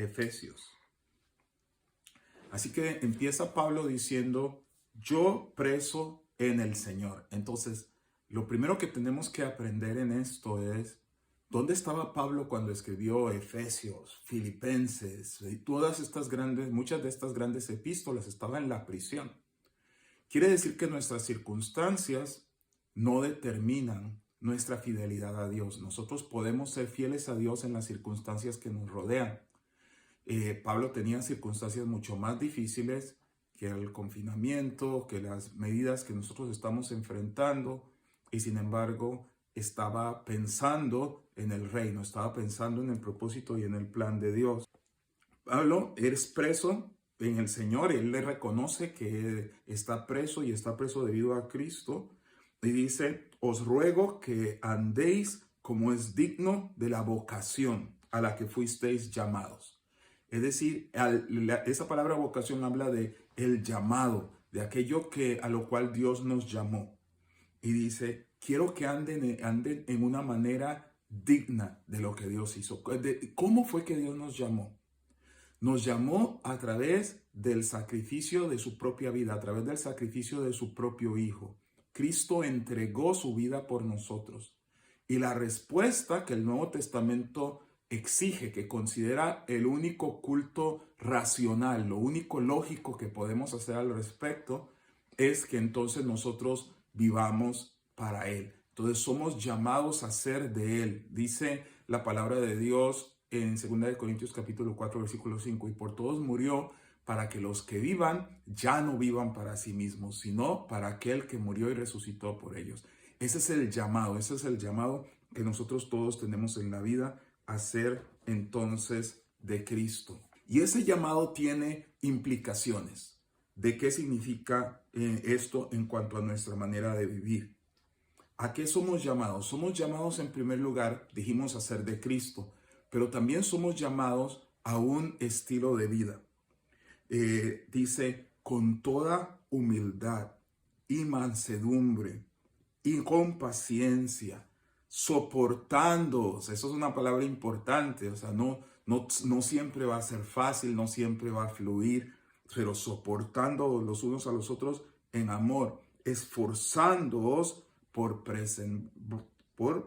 Efesios. Así que empieza Pablo diciendo, yo preso en el Señor. Entonces, lo primero que tenemos que aprender en esto es, ¿dónde estaba Pablo cuando escribió Efesios, Filipenses y muchas de estas grandes epístolas? Estaba en la prisión. Quiere decir que nuestras circunstancias no determinan nuestra fidelidad a Dios. Nosotros podemos ser fieles a Dios en las circunstancias que nos rodean. Pablo tenía circunstancias mucho más difíciles que el confinamiento, que las medidas que nosotros estamos enfrentando, y sin embargo estaba pensando en el reino, estaba pensando en el propósito y en el plan de Dios. Pablo es preso en el Señor, él le reconoce que está preso y está preso debido a Cristo, y dice, os ruego que andéis como es digno de la vocación a la que fuisteis llamados. Es decir, esa palabra vocación habla de el llamado, de aquello a lo cual Dios nos llamó. Y dice, quiero que anden en una manera digna de lo que Dios hizo. ¿Cómo fue que Dios nos llamó? Nos llamó a través del sacrificio de su propia vida, a través del sacrificio de su propio Hijo. Cristo entregó su vida por nosotros. Y la respuesta que el Nuevo Testamento exige, que considera el único culto racional, lo único lógico que podemos hacer al respecto, es que entonces nosotros vivamos para Él. Entonces somos llamados a ser de Él. Dice la palabra de Dios en 2 Corintios capítulo 4, versículo 5, y por todos murió para que los que vivan ya no vivan para sí mismos, sino para aquel que murió y resucitó por ellos. Ese es el llamado que nosotros todos tenemos en la vida, a ser entonces de Cristo. Y ese llamado tiene implicaciones. ¿De qué significa esto en cuanto a nuestra manera de vivir? ¿A qué somos llamados? Somos llamados en primer lugar, dijimos, a ser de Cristo, pero también somos llamados a un estilo de vida. Dice, con toda humildad y mansedumbre y con paciencia, soportándoos. Eso es una palabra importante, o sea, no siempre va a ser fácil, no siempre va a fluir, pero soportando los unos a los otros en amor, esforzándoos por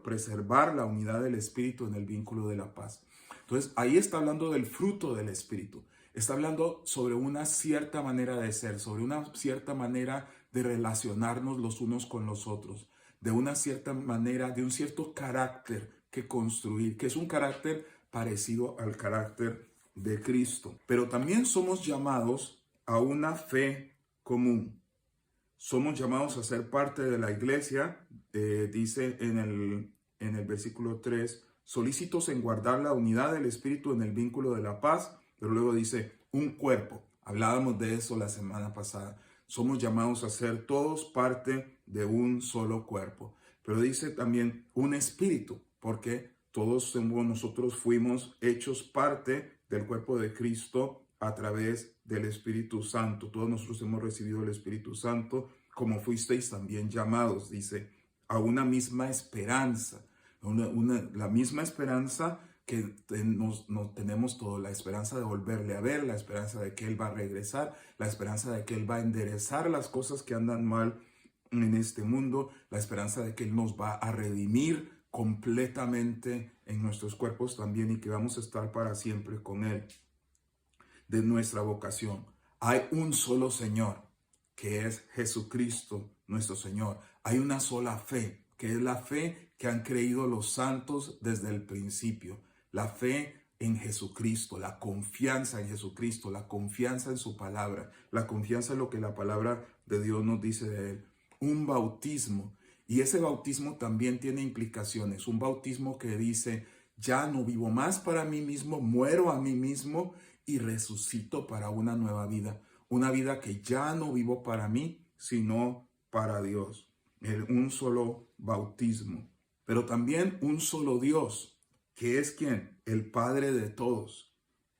preservar la unidad del Espíritu en el vínculo de la paz. Entonces, ahí está hablando del fruto del Espíritu. Está hablando sobre una cierta manera de ser, sobre una cierta manera de relacionarnos los unos con los otros, de una cierta manera, de un cierto carácter que construir, que es un carácter parecido al carácter de Cristo. Pero también somos llamados a una fe común. Somos llamados a ser parte de la iglesia, dice en el versículo 3, solícitos en guardar la unidad del Espíritu en el vínculo de la paz, pero luego dice un cuerpo. Hablábamos de eso la semana pasada. Somos llamados a ser todos parte de un solo cuerpo. Pero dice también un espíritu, porque todos nosotros fuimos hechos parte del cuerpo de Cristo a través del Espíritu Santo. Todos nosotros hemos recibido el Espíritu Santo, como fuisteis también llamados, dice, a una misma esperanza. La misma esperanza que tenemos todos, la esperanza de volverle a ver, la esperanza de que Él va a regresar, la esperanza de que Él va a enderezar las cosas que andan mal en este mundo, la esperanza de que Él nos va a redimir completamente en nuestros cuerpos también y que vamos a estar para siempre con Él. De nuestra vocación, hay un solo Señor, que es Jesucristo nuestro Señor. Hay una sola fe, que es la fe que han creído los santos desde el principio. La fe en Jesucristo, la confianza en Jesucristo, la confianza en su palabra, la confianza en lo que la palabra de Dios nos dice de Él. Un bautismo, y ese bautismo también tiene implicaciones. Un bautismo que dice, ya no vivo más para mí mismo, muero a mí mismo y resucito para una nueva vida. Una vida que ya no vivo para mí, sino para Dios. Un solo bautismo, pero también un solo Dios, que es ¿quién? El Padre de todos,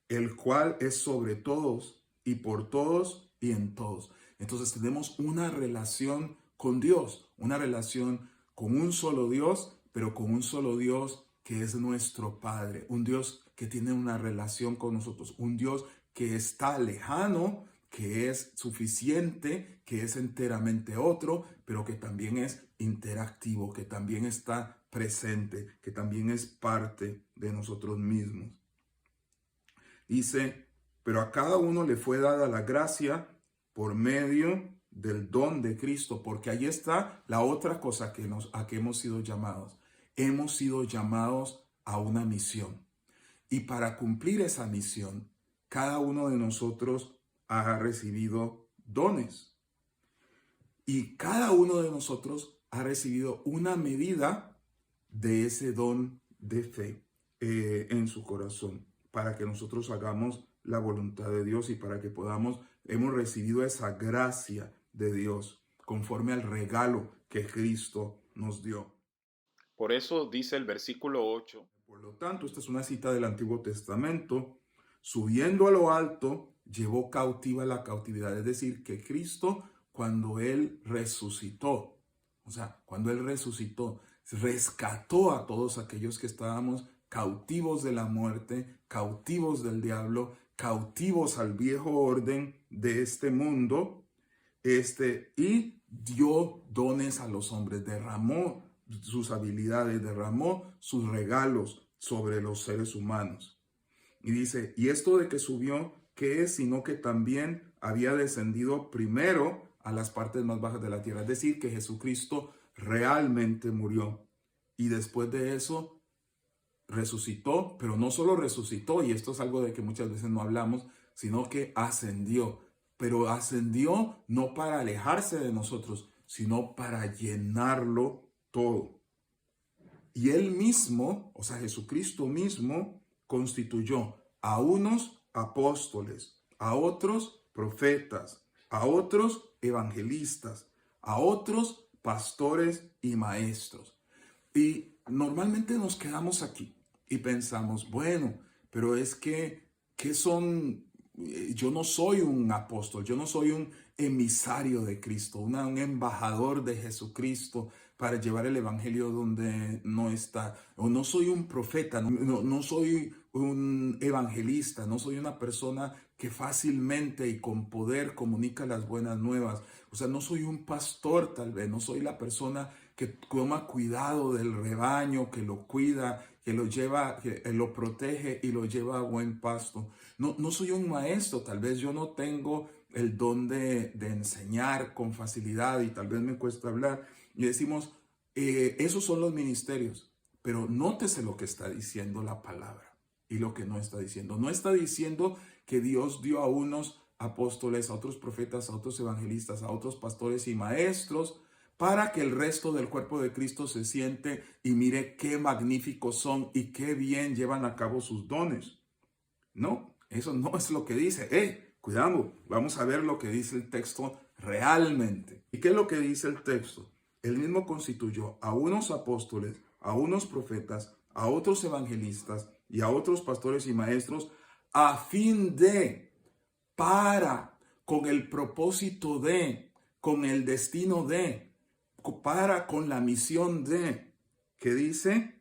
el cual es sobre todos y por todos y en todos. Entonces tenemos una relación con Dios, una relación con un solo Dios, pero con un solo Dios que es nuestro Padre, un Dios que tiene una relación con nosotros, un Dios que está lejano, que es suficiente, que es enteramente otro, pero que también es interactivo, que también está presente, que también es parte de nosotros mismos. Dice, pero a cada uno le fue dada la gracia por medio del don de Cristo, porque ahí está la otra cosa a que hemos sido llamados. Hemos sido llamados a una misión. Y para cumplir esa misión, cada uno de nosotros ha recibido dones. Y cada uno de nosotros ha recibido una medida de ese don de fe en su corazón, para que nosotros hagamos la voluntad de Dios y para que hemos recibido esa gracia de Dios conforme al regalo que Cristo nos dio. Por eso dice el versículo 8. Por lo tanto, esta es una cita del Antiguo Testamento. Subiendo a lo alto, llevó cautiva la cautividad. Es decir, que Cristo, cuando Él resucitó, rescató a todos aquellos que estábamos cautivos de la muerte, cautivos del diablo, cautivos al viejo orden de este mundo, y dio dones a los hombres, derramó sus habilidades, derramó sus regalos sobre los seres humanos. Y dice, y esto de que subió, ¿qué es? Sino que también había descendido primero a las partes más bajas de la tierra. Es decir, que Jesucristo realmente murió. Y después de eso, resucitó, pero no solo resucitó, y esto es algo de que muchas veces no hablamos, sino que ascendió. Pero ascendió no para alejarse de nosotros, sino para llenarlo todo. Y Él mismo, o sea, Jesucristo mismo, constituyó a unos apóstoles, a otros profetas, a otros evangelistas, a otros pastores y maestros. Y normalmente nos quedamos aquí y pensamos, bueno, pero es que, ¿qué son? Yo no soy un apóstol, yo no soy un emisario de Cristo, un embajador de Jesucristo para llevar el evangelio donde no está. O no soy un profeta, no soy un evangelista, no soy una persona que fácilmente y con poder comunica las buenas nuevas. O sea, no soy un pastor tal vez, no soy la persona que toma cuidado del rebaño, que lo cuida, que lo lleva, que lo protege y lo lleva a buen pasto. No soy un maestro, tal vez yo no tengo el don de enseñar con facilidad y tal vez me cuesta hablar. Y decimos, esos son los ministerios, pero nótese lo que está diciendo la palabra y lo que no está diciendo. No está diciendo que Dios dio a unos apóstoles, a otros profetas, a otros evangelistas, a otros pastores y maestros, para que el resto del cuerpo de Cristo se siente y mire qué magníficos son y qué bien llevan a cabo sus dones. No, eso no es lo que dice. Cuidado, vamos a ver lo que dice el texto realmente. ¿Y qué es lo que dice el texto? Él mismo constituyó a unos apóstoles, a unos profetas, a otros evangelistas y a otros pastores y maestros a fin de, con el propósito de, con el destino de, con la misión de, que dice,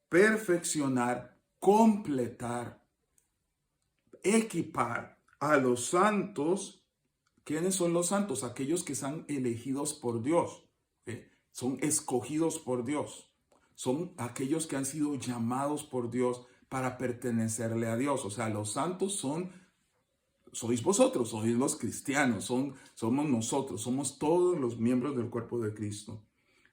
perfeccionar, completar, equipar a los santos. ¿Quiénes son los santos? Aquellos que son elegidos por Dios, son escogidos por Dios, son aquellos que han sido llamados por Dios para pertenecerle a Dios. O sea, los santos sois vosotros, sois los cristianos, somos nosotros, somos todos los miembros del cuerpo de Cristo,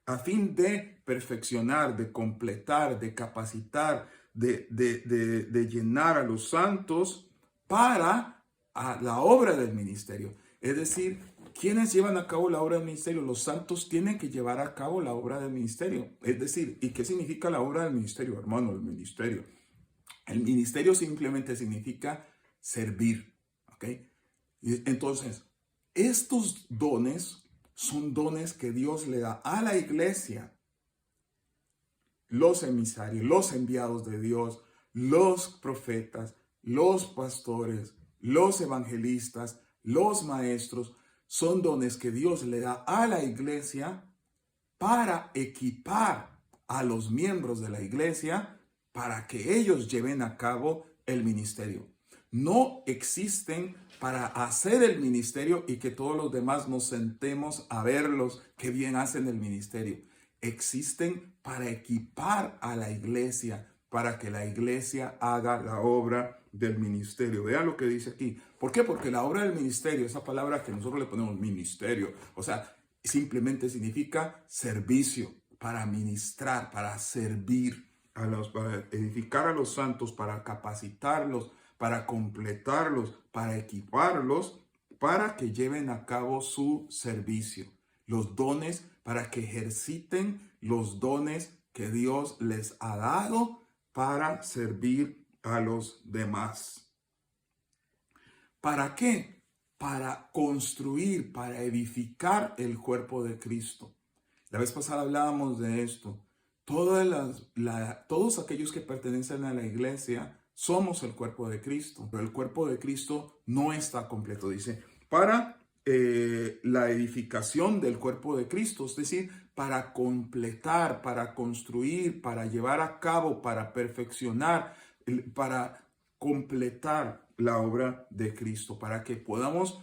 a fin de perfeccionar, de completar, de capacitar, de llenar a los santos para la obra del ministerio. Es decir, ¿quiénes llevan a cabo la obra del ministerio? Los santos tienen que llevar a cabo la obra del ministerio. Es decir, ¿y qué significa la obra del ministerio, hermano? El ministerio simplemente significa servir, ¿ok? Y entonces, estos dones son dones que Dios le da a la iglesia. Los emisarios, los enviados de Dios, los profetas, los pastores, los evangelistas, los maestros, son dones que Dios le da a la iglesia para equipar a los miembros de la iglesia para que ellos lleven a cabo el ministerio. No existen para hacer el ministerio y que todos los demás nos sentemos a verlos que bien hacen el ministerio. Existen para equipar a la iglesia, para que la iglesia haga la obra del ministerio. Vean lo que dice aquí. ¿Por qué? Porque la obra del ministerio, esa palabra que nosotros le ponemos ministerio, o sea, simplemente significa servicio, para ministrar, para servir para edificar a los santos, para capacitarlos, para completarlos, para equiparlos, para que lleven a cabo su servicio. Los dones, para que ejerciten los dones que Dios les ha dado para servir a los demás. ¿Para qué? Para construir, para edificar el cuerpo de Cristo. La vez pasada hablábamos de esto. Todos aquellos que pertenecen a la iglesia somos el cuerpo de Cristo, pero el cuerpo de Cristo no está completo. Dice, para la edificación del cuerpo de Cristo, es decir, para completar, para construir, para llevar a cabo, para perfeccionar, para completar la obra de Cristo, para que podamos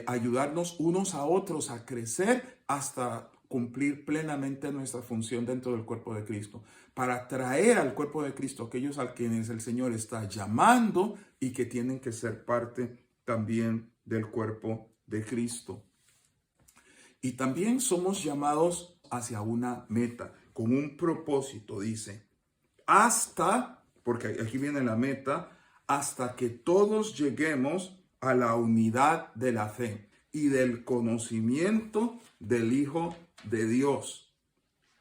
ayudarnos unos a otros a crecer hasta cumplir plenamente nuestra función dentro del cuerpo de Cristo, para traer al cuerpo de Cristo aquellos a quienes el Señor está llamando y que tienen que ser parte también del cuerpo de Cristo. Y también somos llamados hacia una meta, con un propósito, dice, porque aquí viene la meta, hasta que todos lleguemos a la unidad de la fe y del conocimiento del Hijo de Dios,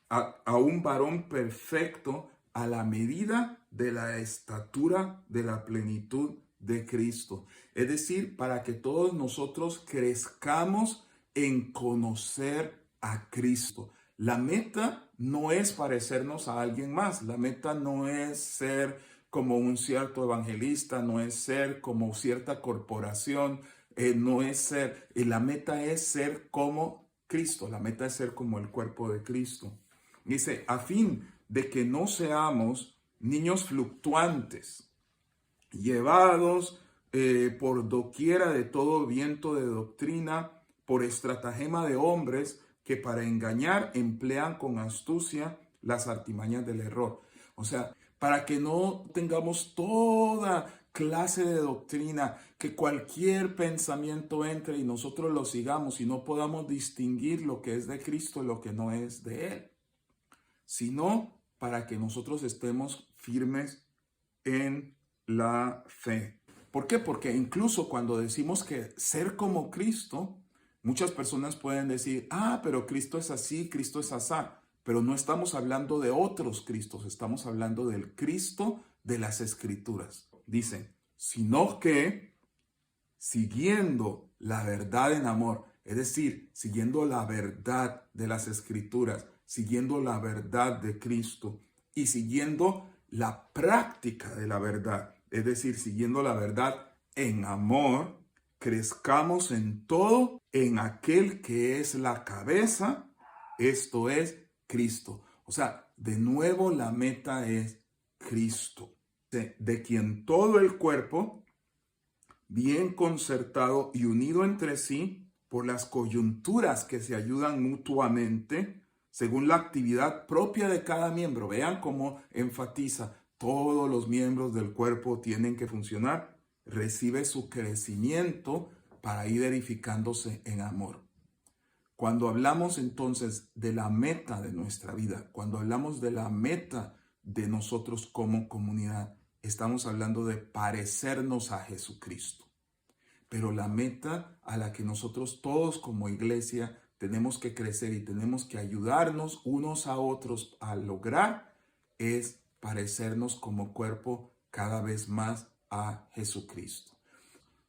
a un varón perfecto a la medida de la estatura de la plenitud de Cristo. Es decir, para que todos nosotros crezcamos en conocer a Cristo. La meta no es parecernos a alguien más. La meta no es ser como un cierto evangelista, no es ser como cierta corporación, no es ser. La meta es ser como Cristo. La meta es ser como el cuerpo de Cristo. Dice, a fin de que no seamos niños fluctuantes, llevados por doquiera de todo viento de doctrina, por estratagema de hombres que para engañar emplean con astucia las artimañas del error. O sea, para que no tengamos toda clase de doctrina, que cualquier pensamiento entre y nosotros lo sigamos y no podamos distinguir lo que es de Cristo y lo que no es de Él, sino para que nosotros estemos firmes en la fe. ¿Por qué? Porque incluso cuando decimos que ser como Cristo, muchas personas pueden decir, pero Cristo es así, Cristo es asá. Pero no estamos hablando de otros Cristos, estamos hablando del Cristo de las Escrituras. Dice, sino que siguiendo la verdad en amor, es decir, siguiendo la verdad de las Escrituras, siguiendo la verdad de Cristo y siguiendo la práctica de la verdad, es decir, siguiendo la verdad en amor, crezcamos en todo en aquel que es la cabeza, esto es Cristo. O sea, de nuevo la meta es Cristo, de quien todo el cuerpo, bien concertado y unido entre sí por las coyunturas que se ayudan mutuamente, según la actividad propia de cada miembro. Vean cómo enfatiza, todos los miembros del cuerpo tienen que funcionar, recibe su crecimiento para ir edificándose en amor. Cuando hablamos entonces de la meta de nuestra vida, cuando hablamos de la meta de nosotros como comunidad, estamos hablando de parecernos a Jesucristo. Pero la meta a la que nosotros todos como iglesia tenemos que crecer y tenemos que ayudarnos unos a otros a lograr es parecernos como cuerpo cada vez más a Jesucristo.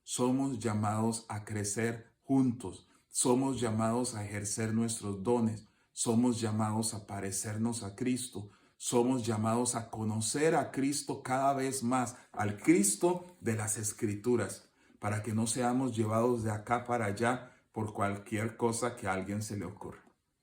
Somos llamados a crecer juntos, somos llamados a ejercer nuestros dones, somos llamados a parecernos a Cristo, somos llamados a conocer a Cristo cada vez más, al Cristo de las Escrituras, para que no seamos llevados de acá para allá por cualquier cosa que a alguien se le ocurra.